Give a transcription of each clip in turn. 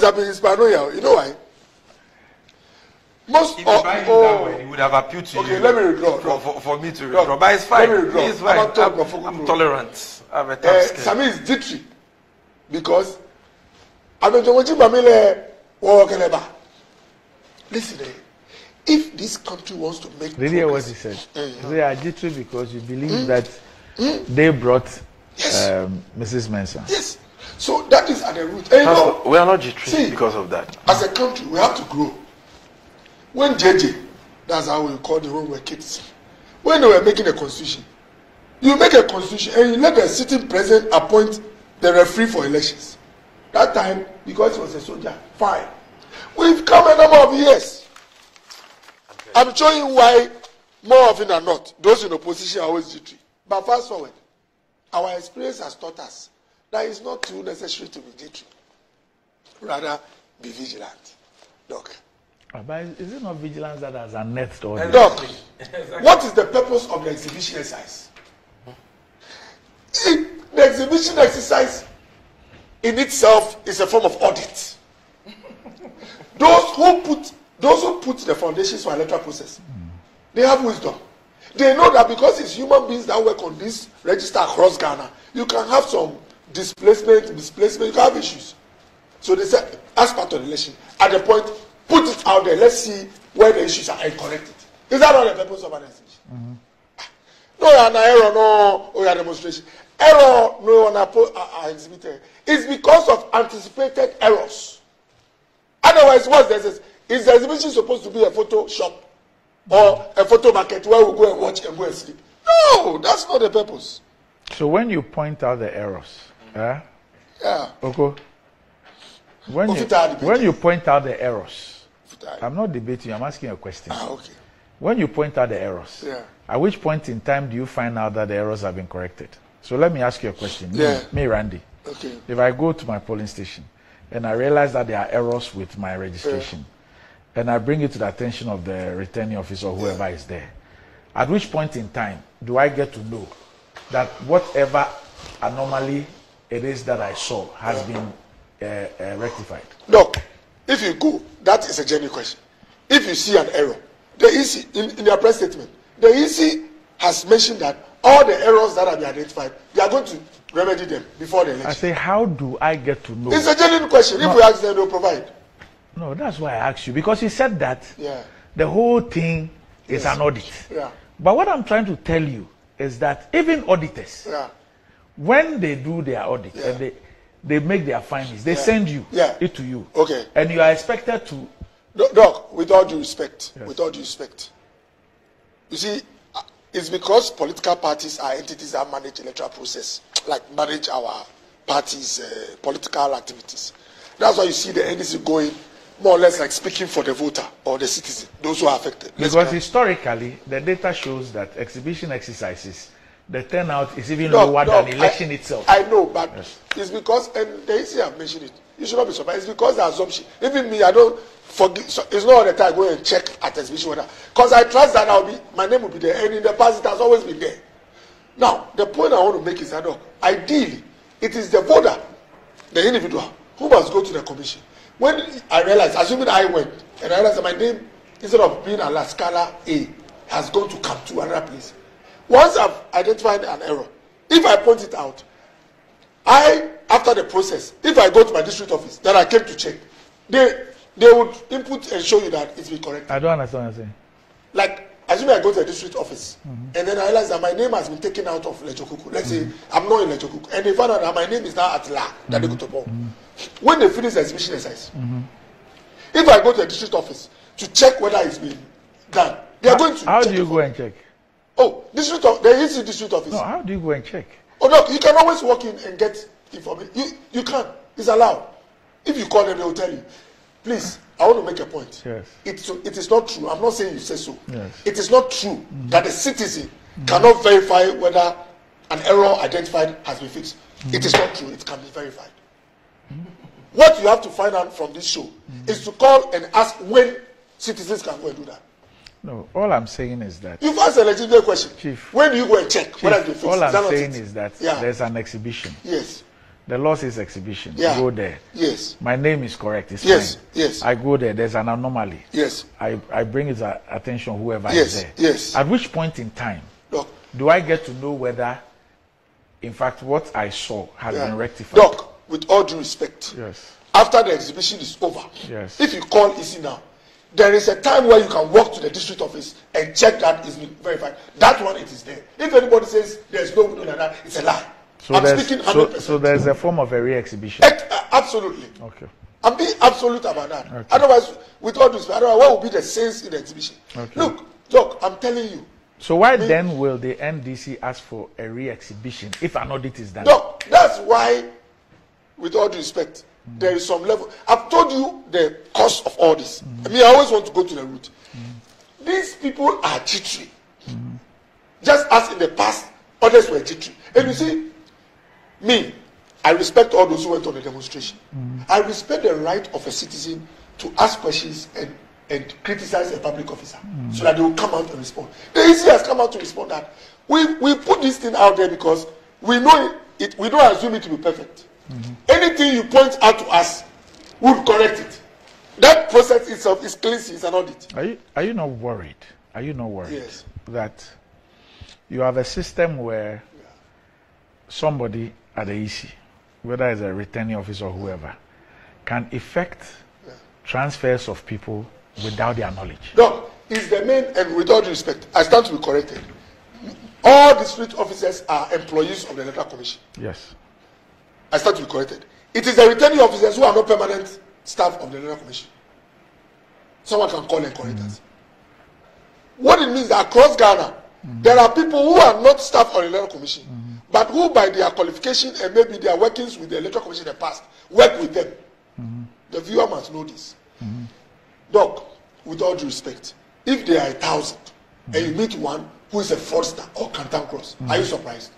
happening in paranoia. You know why? Most if that way, he would have appealed to you. Okay, let me withdraw. For me to withdraw. But it's fine. Let me withdraw. It's fine. I'm tolerant. I'm a tough skin. Sami is jittery. Because Listen, if this country wants to make really progress, what he said. They are jittery because you believe that they brought Mrs. Mensa. Yes. So that is at the root. We are not jittery because of that. As a country, we have to grow. When JJ, that's how we call the when we were kids, when they were making a constitution, you make a constitution and you let the sitting president appoint the referee for elections. That time, because he was a soldier, fine. We've come a number of years. Okay. I'm showing you why more often than not, those in opposition are always jittery. But fast forward, our experience has taught us that it's not too necessary to be jittery. Rather, be vigilant. Doc. But is it not vigilance that has unearthed all this? Doc, what is the purpose of the exhibition exercise? The exhibition exercise in itself is a form of audit. Those who put the foundations for electoral process, they have wisdom. They know that because it's human beings that work on this register across Ghana, you can have some displacement, you can have issues. So they said, as part of the election, at the point, put it out there, let's see where the issues are corrected. Is that not the purpose of an exhibition? No, an error, no, or a demonstration. Error, no, an exhibitor. It's because of anticipated errors. Otherwise, what's this? Is the exhibition supposed to be a photo shop or a photo market where we go and watch and go and sleep? No, that's not the purpose. So when you point out the errors, yeah. Okay. When you point out the errors, I'm not debating you, I'm asking a question. Okay. When you point out the errors, at which point in time do you find out that the errors have been corrected? So let me ask you a question. Me, Randy. Okay. If I go to my polling station and I realize that there are errors with my registration, and I bring it to the attention of the returning officer or whoever is there, at which point in time do I get to know that whatever anomaly it is that I saw has been rectified? Look, if you go, that is a genuine question. If you see an error, the EC, in their press statement, the EC has mentioned that all the errors that have been identified, they are going to remedy them before the election. I say, how do I get to know? It's a genuine question. If we ask them, they'll provide. No, that's why I asked you, because you said that the whole thing is an audit. But what I'm trying to tell you is that even auditors, when they do their audit and they make their findings, they send you it to you. Okay. And you are expected to. Doc, with all due respect, you see, it's because political parties are entities that manage electoral process, like manage our parties' political activities. That's why you see the NDC going more or less like speaking for the voter or the citizen, those who are affected. Because historically, the data shows that exhibition exercises, the turnout is even lower than election itself. I know, but it's because, and the EC have mentioned it, you should not be surprised. It's because the assumption, even me, I don't forget, so it's not all the time I go and check at exhibition whether, because I trust that my name will be there, and in the past it has always been there. Now, the point I want to make is that, ideally, it is the voter, the individual, who must go to the commission. When I realized, assuming I went, and I realized that my name, instead of being a La Scala A, has gone to come to another place. Once I've identified an error, if I point it out, after the process, if I go to my district office, then I came to check, they would input and show you that it's been corrected. I don't understand what you're saying. Like, assuming I go to the district office, and then I realize that my name has been taken out of Lejokuku. Let's say I'm not in Lejokuku, and they found out that my name is now at La, when they finish the exhibition exercise, if I go to the district office to check whether it's been done, they are going to How check. do you go and check? Oh, there is a district office. No, how do you go and check? Oh, look, you can always walk in and get information. You can. It's allowed. If you call them, they will tell you. Please, I want to make a point. Yes. It is not true. I'm not saying you say so. Yes. It is not true that the citizen cannot verify whether an error identified has been fixed. It is not true. It can be verified. What you have to find out from this show is to call and ask when citizens can go and do that. No, all I'm saying is that... You've asked a legitimate question. Chief, when do you go and check whether it's been fixed? All I'm saying is that there's an exhibition. Yes. The law says exhibition. Yeah. Go there. Yes. My name is correct. It's Yes. fine. Yes. I go there. There's an anomaly. Yes. I bring it to attention whoever Yes. is there. Yes. At which point in time Doc. do I get to know whether, in fact, what I saw has Yeah. been rectified? Doc, with all due respect, Yes. after the exhibition is over, Yes. if you call EC now, there is a time where you can walk to the district office and check that it's been verified. That one, it is there. If anybody says there's no window like that, it's a lie. So I'm there's, speaking 100%. so there's a form of a re-exhibition. Absolutely. Okay. I'm being absolute about that. Okay. Otherwise, with all due respect, otherwise, what will be the sense in the exhibition? Okay. Look, Doc, I'm telling you. So why then will the NDC ask for a re-exhibition if an audit is done? Doc, that's why, with all due respect, there is some level. I've told you the cost of all this. I mean, I always want to go to the root. These people are jittery. Just as in the past, others were jittery. And you see, me, I respect all those who went on the demonstration. I respect the right of a citizen to ask questions and criticize a public officer so that they will come out and respond. The EC has come out to respond that we put this thing out there because we know it, we don't assume it to be perfect. Anything you point out to us, we'll correct it. That process itself is cleansing, it's an audit. Are you not worried? Are you not worried Yes. that you have a system where somebody at the EC, whether it's a returning officer or whoever, can effect transfers of people without their knowledge? No, it's the main, and with all due respect, I stand to be corrected. All district officers are employees of the Electoral Commission. Yes. I stand to be corrected. It is the returning officers who are not permanent staff of the Electoral Commission. Someone can call and correct us. What it means that across Ghana, there are people who are not staff of the Electoral Commission, but who by their qualification and maybe their workings with the Electoral Commission in the past, work with them. The viewer must know this. Doc, with all due respect, if there are 1,000 and you meet one who is a fraudster or cantan cross, are you surprised?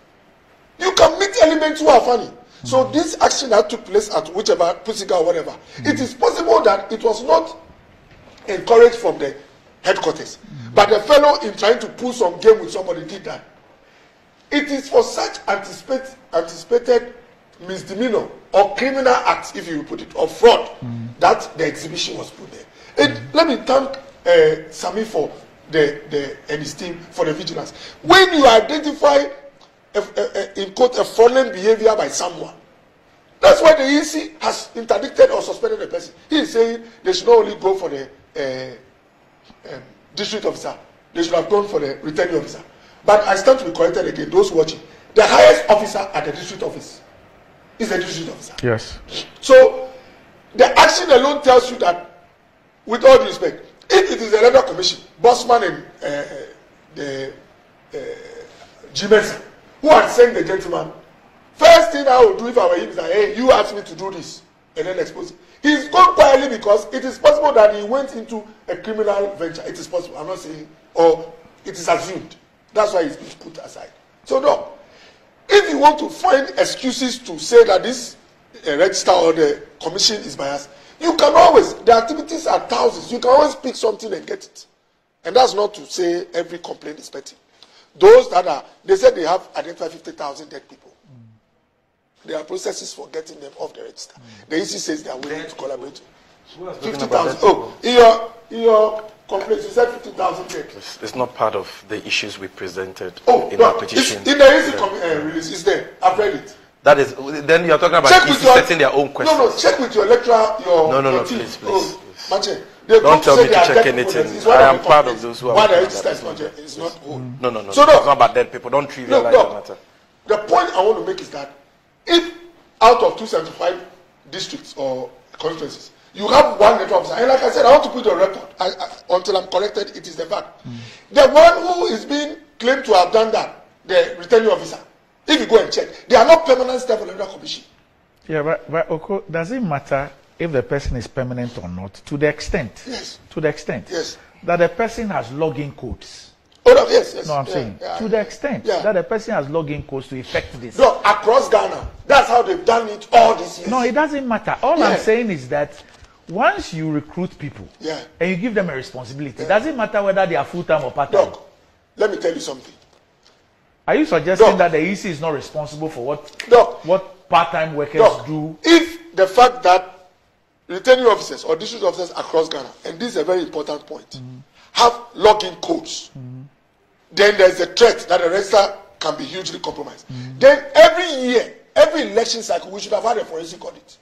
You can meet elements who are funny. So this action that took place at whichever Pusiga or whatever, it is possible that it was not encouraged from the headquarters, but the fellow in trying to pull some game with somebody did that. It is for such anticipated misdemeanor or criminal acts, if you put it, or fraud, that the exhibition was put there. And let me thank Sami for and his team for the vigilance. When you identify in quote a fraudulent behavior by someone, that's why the EC has interdicted or suspended the person. He is saying they should not only go for the district officer, they should have gone for the returning officer. But I stand to be corrected again, those watching. The highest officer at the district office is the district officer. Yes. So the action alone tells you that, with all due respect, if it is the Electoral Commission, Bossman and Jean Mensa, who had sent the gentleman, first thing I would do if I were him is that, hey, you asked me to do this, and then expose him. He's gone quietly because it is possible that he went into a criminal venture. It is possible. I'm not saying, or it is assumed. That's why he's been put aside. So no, if you want to find excuses to say that this register or the commission is biased, you can always, the activities are thousands, you can always pick something and get it. And that's not to say every complaint is petty. Those that are, they said they have identified 50,000 dead people. There are processes for getting them off the register. The EC says they are willing to collaborate. 50,000. Oh, in your complaint, you said 50,000 dead. It's not part of the issues we presented in no, our petition. In the EC release, it's there. I've read it. That is, then you're talking about EC setting their own questions. No, check with your electoral, your team. Please. Manche, don't tell me to check anything. I am part of those who are. Why the register is not old. No. So it's not about dead people. Don't trivialize the matter. The point I want to make is that if out of 275 districts or constituencies, you have one electoral officer, and like I said, I want to put a record until I'm corrected. It is the fact. The one who is being claimed to have done that, the returning officer, if you go and check, they are not permanent staff of the Electoral Commission. Yeah, but Okoe, does it matter if the person is permanent or not? To the extent, yes, that the person has login codes. Oh, yes. No, I'm saying to the extent that the person has login codes to effect this. No, across Ghana, that's how they've done it all these years. No, it doesn't matter. All I'm saying is that once you recruit people and you give them a responsibility, it doesn't matter whether they are full-time or part-time. Doc, let me tell you something. Are you suggesting that the EC is not responsible for what part-time workers do. If the fact that returning officers or district officers across Ghana, and this is a very important point, have login codes, then there's a threat that the register can be hugely compromised. Then every year, every election cycle, we should have had a forensic audit.